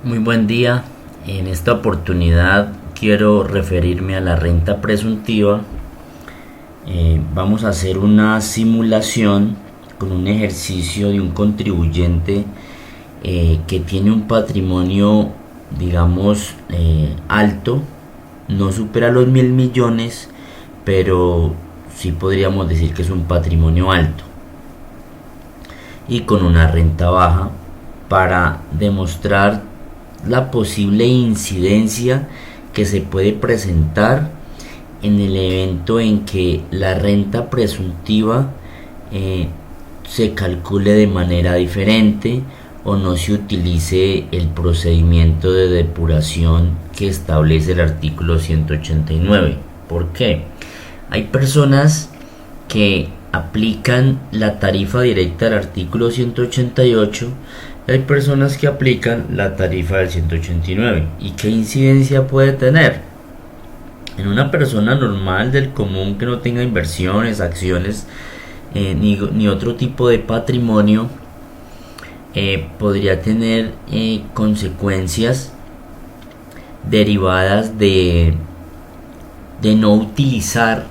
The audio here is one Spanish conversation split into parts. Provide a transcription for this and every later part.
Muy buen día. En esta oportunidad quiero referirme a la renta presuntiva. Vamos a hacer una simulación con un ejercicio de un contribuyente que tiene un patrimonio, digamos, alto. No supera los 1.000 millones, pero sí podríamos decir que es un patrimonio alto y con una renta baja, para demostrar la posible incidencia que se puede presentar en el evento en que la renta presuntiva se calcule de manera diferente o no se utilice el procedimiento de depuración que establece el artículo 189. ¿Por qué? Hay personas que aplican la tarifa directa del artículo 188 y hay personas que aplican la tarifa del 189. ¿Y qué incidencia puede tener? En una persona normal del común que no tenga inversiones, acciones ni otro tipo de patrimonio, podría tener consecuencias derivadas de no utilizar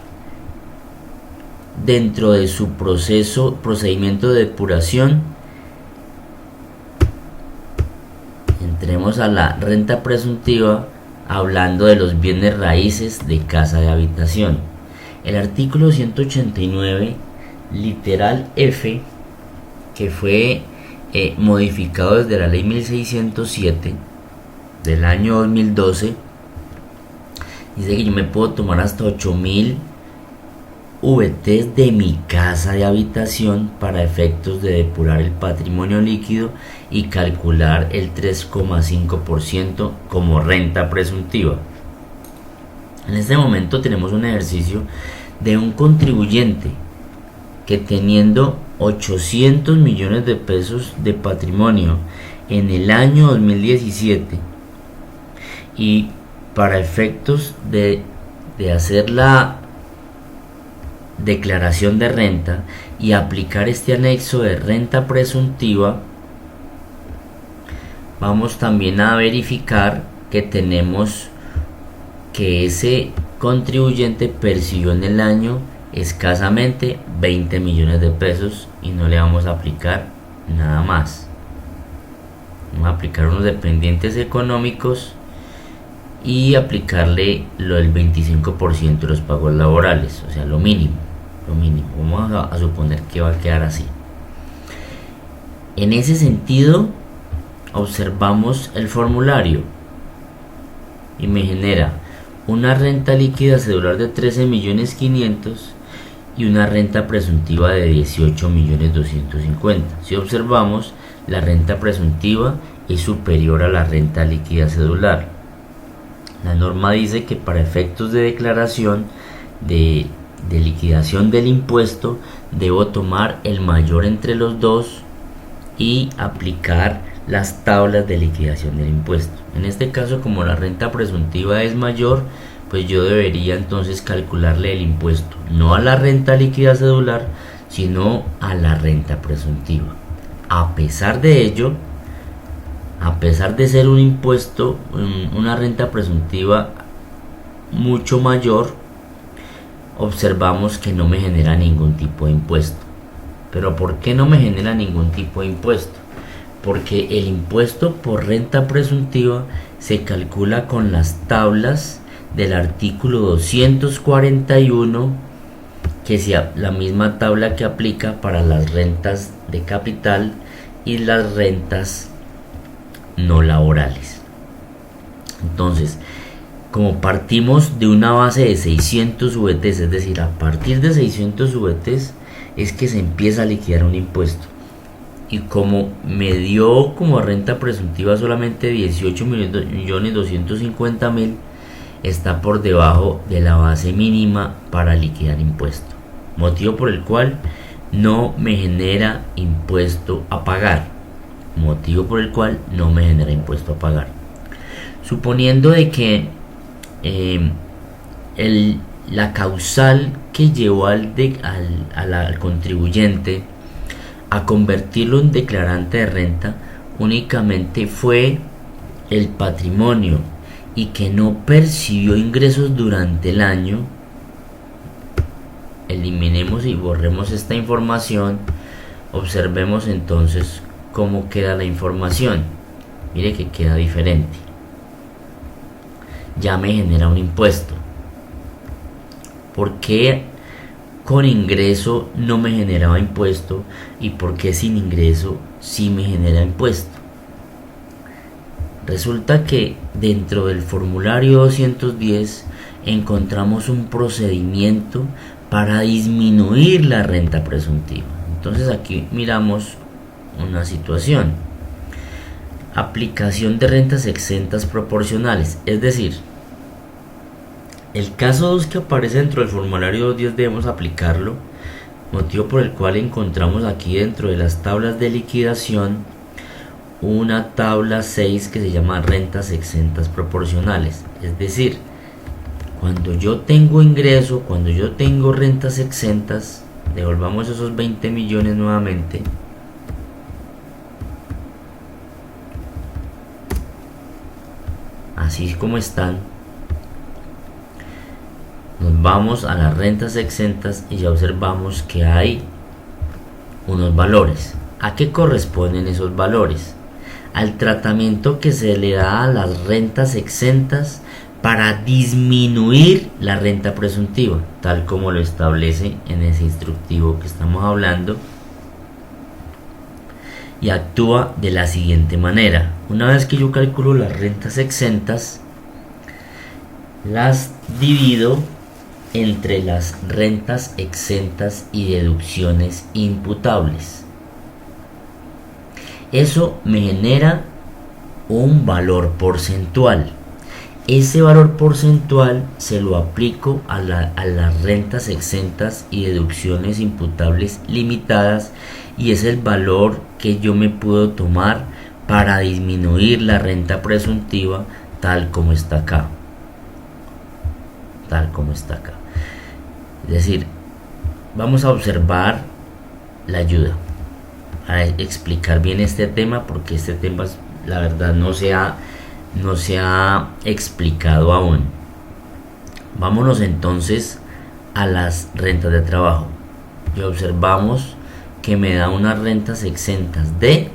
dentro de su procedimiento de depuración. Entremos a la renta presuntiva hablando de los bienes raíces de casa de habitación. El artículo 189, literal F, que fue modificado desde la ley 1607 del año 2012, dice que yo me puedo tomar hasta 8.000 VTs de mi casa de habitación para efectos de depurar el patrimonio líquido y calcular el 3,5% como renta presuntiva. En este momento tenemos un ejercicio de un contribuyente que, teniendo 800 millones de pesos de patrimonio en el año 2017, y para efectos de hacer la declaración de renta y aplicar este anexo de renta presuntiva, vamos también a verificar que tenemos que ese contribuyente percibió en el año escasamente 20 millones de pesos y no le vamos a aplicar nada más. Vamos a aplicar unos dependientes económicos y aplicarle lo del 25% de los pagos laborales, o sea, lo mínimo. Vamos a suponer que va a quedar así. En ese sentido, observamos el formulario y me genera una renta líquida cedular de 13.500.000 y una renta presuntiva de 18.250.000. Si observamos, la renta presuntiva es superior a la renta líquida cedular. La norma dice que para efectos de declaración de liquidación del impuesto debo tomar el mayor entre los dos y aplicar las tablas de liquidación del impuesto. En este caso, como la renta presuntiva es mayor, pues yo debería entonces calcularle el impuesto no a la renta líquida cedular, sino a la renta presuntiva. A pesar de ello, a pesar de ser un impuesto, una renta presuntiva mucho mayor, observamos que no me genera ningún tipo de impuesto. ¿Pero por qué no me genera ningún tipo de impuesto? Porque el impuesto por renta presuntiva se calcula con las tablas del artículo 241, que es la misma tabla que aplica para las rentas de capital y las rentas no laborales. Entonces, como partimos de una base de 600 VTs, es decir, a partir de 600 VTs es que se empieza a liquidar un impuesto, y como me dio como renta presuntiva solamente 18.250.000, está por debajo de la base mínima para liquidar impuesto, motivo por el cual no me genera impuesto a pagar. Suponiendo de que la causal que llevó al contribuyente a convertirlo en declarante de renta únicamente fue el patrimonio y que no percibió ingresos durante el año, eliminemos y borremos esta información. Observemos entonces cómo queda la información. Mire que queda diferente. Ya me genera un impuesto. ¿Por qué con ingreso no me generaba impuesto y por qué sin ingreso sí me genera impuesto? Resulta que dentro del formulario 210 encontramos un procedimiento para disminuir la renta presuntiva. Entonces aquí miramos una situación: aplicación de rentas exentas proporcionales, es decir, el caso 2 que aparece dentro del formulario 210 debemos aplicarlo, motivo por el cual encontramos aquí dentro de las tablas de liquidación una tabla 6 que se llama rentas exentas proporcionales. Es decir, cuando yo tengo ingreso, cuando yo tengo rentas exentas, devolvamos esos 20 millones nuevamente. Así como están. Nos vamos a las rentas exentas y ya observamos que hay unos valores. ¿A qué corresponden esos valores? Al tratamiento que se le da a las rentas exentas para disminuir la renta presuntiva, tal como lo establece en ese instructivo que estamos hablando, y actúa de la siguiente manera. Una vez que yo calculo las rentas exentas, las divido entre las rentas exentas y deducciones imputables. Eso me genera un valor porcentual. Ese valor porcentual se lo aplico a las rentas exentas y deducciones imputables limitadas, y es el valor que yo me puedo tomar para disminuir la renta presuntiva tal como está acá. Es decir, vamos a observar la ayuda a explicar bien este tema, porque este tema la verdad no se ha explicado aún. Vámonos entonces a las rentas de trabajo y observamos que me da unas rentas exentas de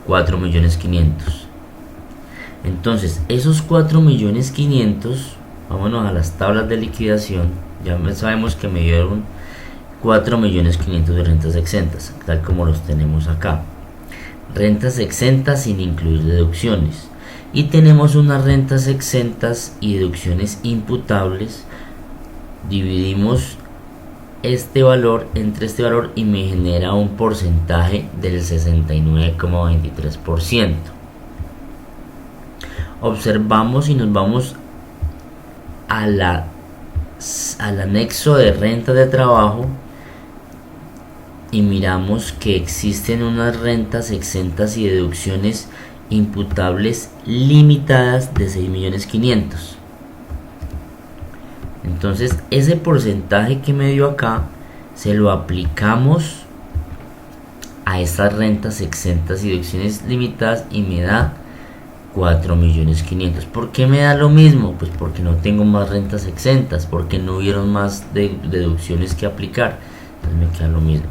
4.500.000. Entonces esos 4.500.000, vámonos a las tablas de liquidación. Ya sabemos que me dieron 4.500.000 de rentas exentas, tal como los tenemos acá. Rentas exentas sin incluir deducciones, y tenemos unas rentas exentas y deducciones imputables. Dividimos este valor entre este valor y me genera un porcentaje del 69,23%. Observamos y nos vamos al anexo de renta de trabajo y miramos que existen unas rentas exentas y deducciones imputables limitadas de 6.500.000. Entonces ese porcentaje que me dio acá se lo aplicamos a estas rentas exentas y deducciones limitadas y me da 4.500.000. ¿Por qué me da lo mismo? Pues porque no tengo más rentas exentas, porque no hubieron más deducciones que aplicar. Entonces me queda lo mismo.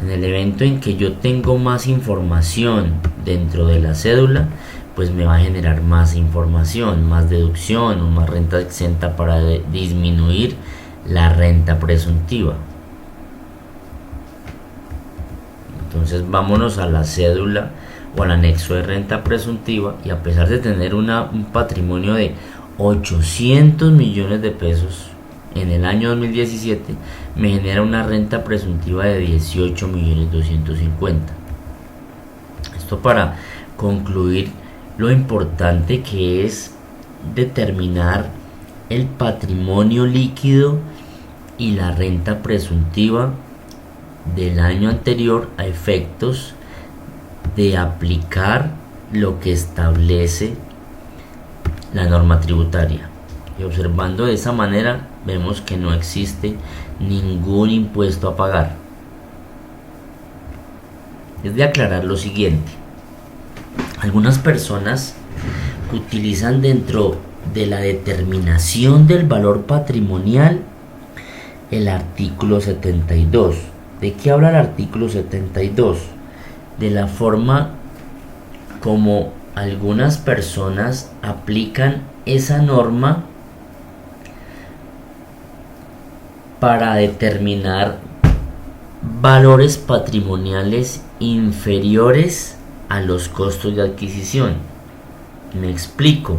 En el evento en que yo tengo más información dentro de la cédula, pues me va a generar más información, más deducción o más renta exenta para disminuir la renta presuntiva. Entonces vámonos a la cédula o al anexo de renta presuntiva, y a pesar de tener un patrimonio de 800 millones de pesos en el año 2017, me genera una renta presuntiva de 18.250.000. Esto para concluir lo importante que es determinar el patrimonio líquido y la renta presuntiva del año anterior a efectos de aplicar lo que establece la norma tributaria. Y observando de esa manera vemos que no existe ningún impuesto a pagar. Es de aclarar lo siguiente: Algunas personas utilizan dentro de la determinación del valor patrimonial el artículo 72. ¿De qué habla el artículo 72? De la forma como algunas personas aplican esa norma para determinar valores patrimoniales inferiores a los costos de adquisición. Me explico.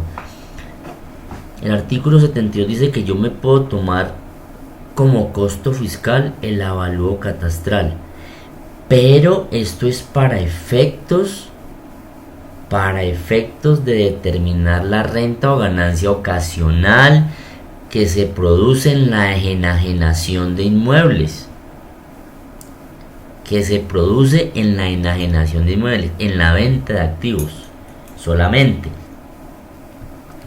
El artículo 72 dice que yo me puedo tomar como costo fiscal el avalúo catastral, pero esto es para efectos de determinar la renta o ganancia ocasional que se produce en la enajenación de inmuebles, en la venta de activos solamente.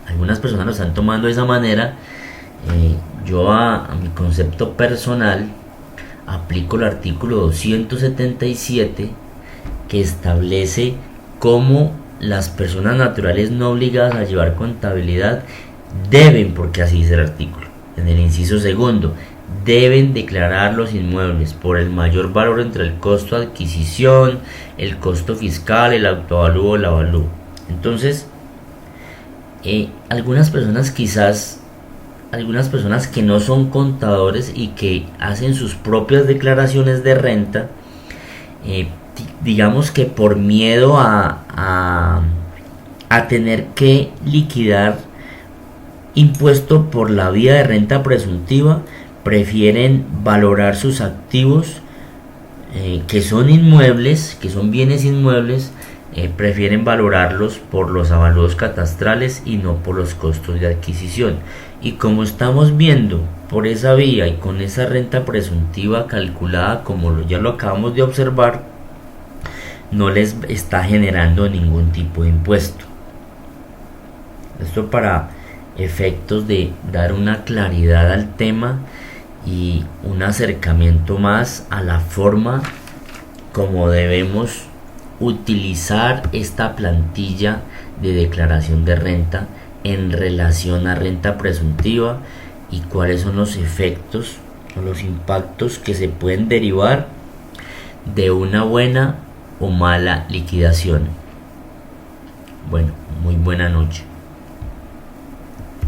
Algunas personas lo están tomando de esa manera. Yo a mi concepto personal aplico el artículo 277, que establece cómo las personas naturales no obligadas a llevar contabilidad deben, porque así dice el artículo, en el inciso segundo, deben declarar los inmuebles por el mayor valor entre el costo de adquisición, el costo fiscal, el autoavalúo, el avalúo. Entonces, algunas personas que no son contadores y que hacen sus propias declaraciones de renta, digamos que por miedo a tener que liquidar impuesto por la vía de renta presuntiva, prefieren valorar sus activos, que son inmuebles, que son bienes inmuebles, prefieren valorarlos por los avalúos catastrales y no por los costos de adquisición. Y como estamos viendo por esa vía y con esa renta presuntiva calculada, como ya lo acabamos de observar, no les está generando ningún tipo de impuesto. Esto para efectos de dar una claridad al tema y un acercamiento más a la forma como debemos utilizar esta plantilla de declaración de renta en relación a renta presuntiva y cuáles son los efectos o los impactos que se pueden derivar de una buena o mala liquidación. Bueno, muy buena noche.